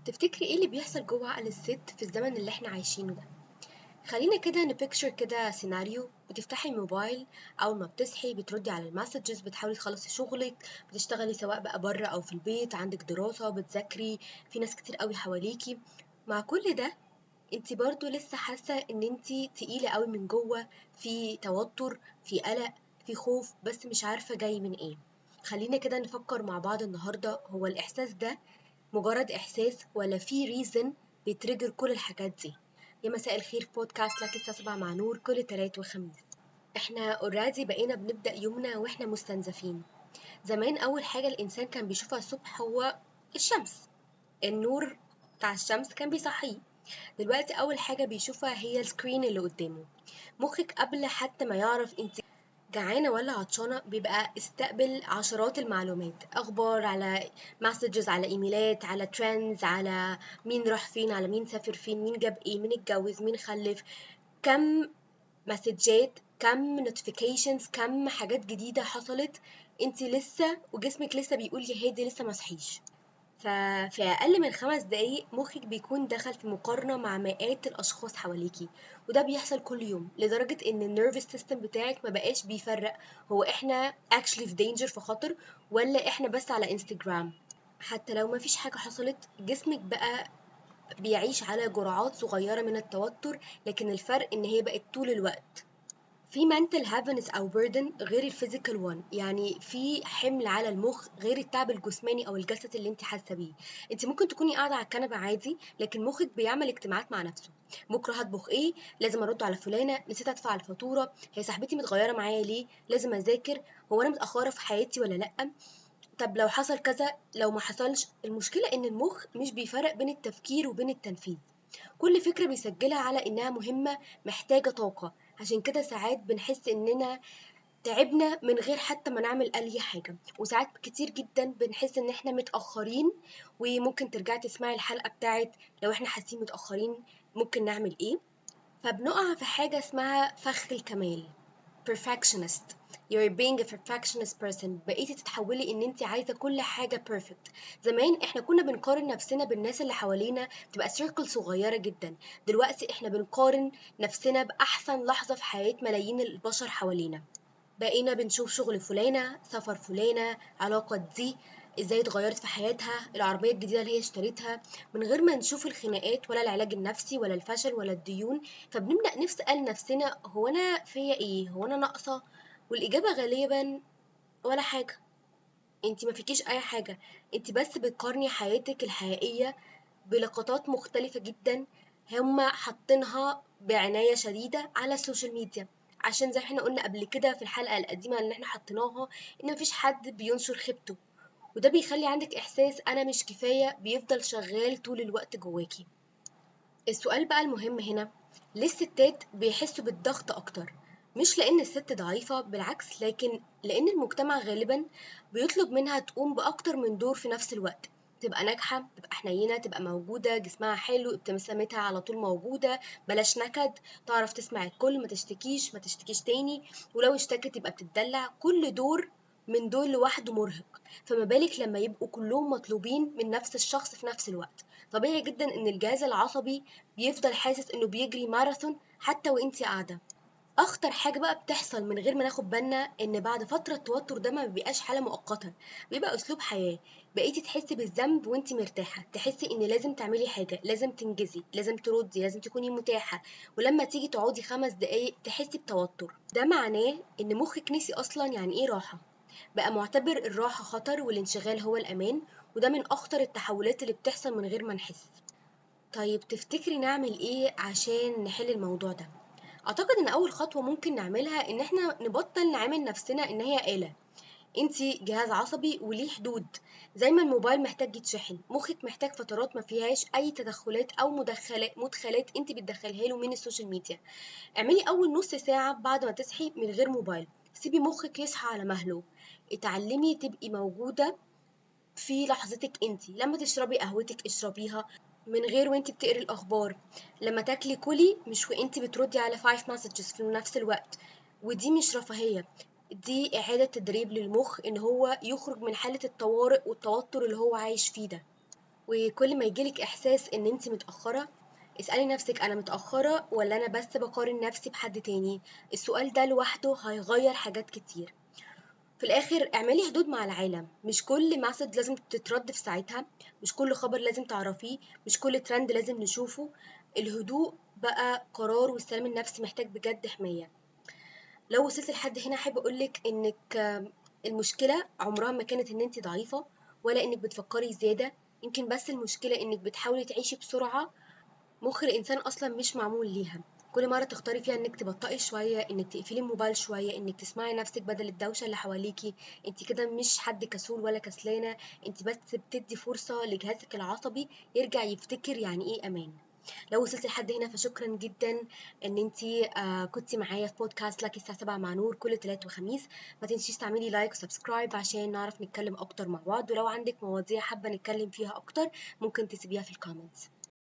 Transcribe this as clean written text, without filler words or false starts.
تفتكري ايه اللي بيحصل جوه عقل الست في الزمن اللي احنا عايشينه ده؟ خلينا كده نبيكتشر كده سيناريو. بتفتحي الموبايل، اول ما بتصحي بتردي على المسجز، بتحاولي تخلصي شغلك، بتشتغلي سواء بقى بره او في البيت، عندك دراسة بتذاكري، في ناس كتير قوي حواليكي. مع كل ده انتي برضو لسه حاسة ان انتي تقيلة قوي من جوه، في توتر، في قلق، في خوف، بس مش عارفة جاي من ايه. خلينا كده نفكر مع بعض النهاردة، هو الإحساس ده مجرد إحساس ولا في ريزن بيتريجر كل الحاجات دي؟ يا مساء الخير، في بودكاست لك الساعة 7 مع نور كل تلات وخميس. احنا اوريدي بقينا بنبدأ يومنا واحنا مستنزفين. زمان أول حاجة الإنسان كان بيشوفها الصبح هو الشمس، النور بتاع الشمس كان بيصحيه. دلوقتي أول حاجة بيشوفها هي السكرين اللي قدامه. مخك قبل حتى ما يعرف انت جعانة ولا عطشانة بيبقى استقبل عشرات المعلومات، أخبار، على مسجز، على إيميلات، على ترندز، على مين راح فين، على مين سافر فين، مين جاب ايه، مين اتجوز، مين خلف. كم مسجات، كم نوتيفيكيشنز، كم حاجات جديدة حصلت. انتي لسه وجسمك لسه بيقول يا هادي لسه مصحيش. ففي أقل من 5 دقايق مخك بيكون دخل في مقارنة مع مئات الأشخاص حواليكي. وده بيحصل كل يوم لدرجة إن النيرفس سيستم بتاعك ما بقاش بيفرق هو إحنا actually في danger، في خطر، ولا إحنا بس على انستجرام. حتى لو ما فيش حاجة حصلت جسمك بقى بيعيش على جرعات صغيرة من التوتر، لكن الفرق إن هي بقت طول الوقت. في mental heaviness أو burden غير الفيزيكال one، يعني في حمل على المخ غير التعب الجسماني أو الجسد اللي انت حاسة بيه. انت ممكن تكوني قاعدة على الكنبة عادي، لكن مخك بيعمل اجتماعات مع نفسه. بكرة هطبخ ايه، لازم ارد على فلانة، نسيت ادفع الفاتورة، هي صاحبتي متغيرة معايا ليه، لازم اذاكر، هو انا متأخرة في حياتي ولا لأ، طب لو حصل كذا، لو ما حصلش. المشكلة ان المخ مش بيفرق بين التفكير وبين التنفيذ. كل فكرة بيسجلها على إنها مهمة، محتاجة طاقة. عشان كده ساعات بنحس إننا تعبنا من غير حتى ما نعمل أي حاجة، وساعات كتير جدا بنحس إن إحنا متأخرين. وممكن ترجعي تسمعي الحلقة بتاعت لو إحنا حاسين متأخرين ممكن نعمل إيه. فبنقع في حاجة اسمها فخ الكمال، perfectionist. you're being a perfectionist person. بقيتي تتحولي ان انت عايزة كل حاجة perfect. زمان احنا كنا بنقارن نفسنا بالناس اللي حوالينا، بتبقى سيركل صغيرة جدا. دلوقتي احنا بنقارن نفسنا بأحسن لحظة في حياة ملايين البشر حوالينا. بقينا بنشوف شغل فلانة، سفر فلانة، علاقة دي ازاي اتغيرت في حياتها، العربية الجديدة اللي هي اشترتها، من غير ما نشوف الخناقات ولا العلاج النفسي ولا الفشل ولا الديون. فبنبدأ نسأل نفسنا هو أنا فيا ايه، هو أنا ناقصة؟ والإجابة غالبا ولا حاجة. انتي ما فيكيش أي حاجة، انتي بس بتقارني حياتك الحقيقية بلقطات مختلفة جدا هما حاطينها بعناية شديدة على السوشيال ميديا. عشان زي ما احنا قلنا قبل كده في الحلقة القديمة اللي احنا حطيناها، ان مفيش حد بينشر خيبته، وده بيخلي عندك احساس انا مش كفاية بيفضل شغال طول الوقت جواكي. السؤال بقى المهم هنا، ليه الستات بيحسوا بالضغط اكتر؟ مش لان الست ضعيفة، بالعكس، لكن لان المجتمع غالبا بيطلب منها تقوم باكتر من دور في نفس الوقت. تبقى ناجحة، تبقى حنينة، تبقى موجودة، جسمها حلو، ابتسامتها على طول موجودة، بلاش نكد، تعرف تسمع الكل، ما تشتكيش، ما تشتكيش تاني، ولو اشتكت يبقى بتدلع. كل دور من دول لوحده مرهق، فما بالك لما يبقوا كلهم مطلوبين من نفس الشخص في نفس الوقت. طبيعي جدا ان الجهاز العصبي بيفضل حاسس انه بيجري ماراثون حتى وانتي قاعدة. اخطر حاجة بقى بتحصل من غير ما ناخد بالنا ان بعد فترة التوتر ده ما بيبقاش حالة مؤقتة، بيبقى اسلوب حياة. بقيتي تحسي بالذنب وانتي مرتاحة، تحسي ان لازم تعملي حاجة، لازم تنجزي، لازم تردي، لازم تكوني متاحة. ولما تيجي تقعدي 5 دقايق تحسي بتوتر، ده معناه ان مخك نسي اصلا يعني ايه راحة. بقى معتبر الراحة خطر والانشغال هو الامان. وده من اخطر التحولات اللي بتحصل من غير ما نحس. طيب تفتكري نعمل ايه عشان نحل الموضوع ده؟ اعتقد ان اول خطوة ممكن نعملها ان احنا نبطل نعامل نفسنا ان هي آلة. انتي جهاز عصبي وليه حدود. زي ما الموبايل محتاج يتشحن، مخك محتاج فترات ما فيهاش اي تدخلات او مدخلات انتي بتدخلها له من السوشيال ميديا. اعملي اول نص ساعة بعد ما تصحي من غير موبايل، سيبي مخك يصحى على مهله. اتعلمي تبقي موجودة في لحظتك انتي، لما تشربي قهوتك اشربيها من غير وانتي بتقري الاخبار، لما تاكلي كلي مش وانتي بتردي على 5 مسجز في نفس الوقت. ودي مش رفاهية، دي اعادة تدريب للمخ ان هو يخرج من حالة الطوارئ والتوتر اللي هو عايش فيه ده. وكل ما يجيلك إحساس إن أنت متأخرة، اسألي نفسك أنا متأخرة ولا أنا بس بقارن نفسي بحد تاني. السؤال ده لوحده هيغير حاجات كتير. في الآخر اعملي حدود مع العالم، مش كل مسج لازم تترد في ساعتها، مش كل خبر لازم تعرفيه، مش كل ترند لازم نشوفه. الهدوء بقى قرار، والسلام النفسي محتاج بجد حماية. لو وصلت لحد هنا أحب أقولك إنك المشكلة عمرها ما كانت إن أنت ضعيفة ولا إنك بتفكري زيادة. يمكن بس المشكلة إنك بتحاولي تعيشي بسرعة. مخ الإنسان أصلا مش معمول ليها. كل مرة تختاري فيها إنك تبطئي شوية، إنك تقفلي الموبايل شوية، إنك تسمعي نفسك بدل الدوشة اللي حواليكي، انت كده مش حد كسول ولا كسلانة، انت بس بتدي فرصة لجهازك العصبي يرجع يفتكر يعني ايه أمان. لو وصلتي لحد هنا فشكرا جدا ان انت كنتي معايا في بودكاست لك الساعة 7 مع نور كل تلات وخميس. ما تنسيش تعملي لايك وسبسكرايب عشان نعرف نتكلم اكتر مع بعض، ولو عندك مواضيع حابة نتكلم فيها اكتر ممكن تسيبيها في الكومنتس.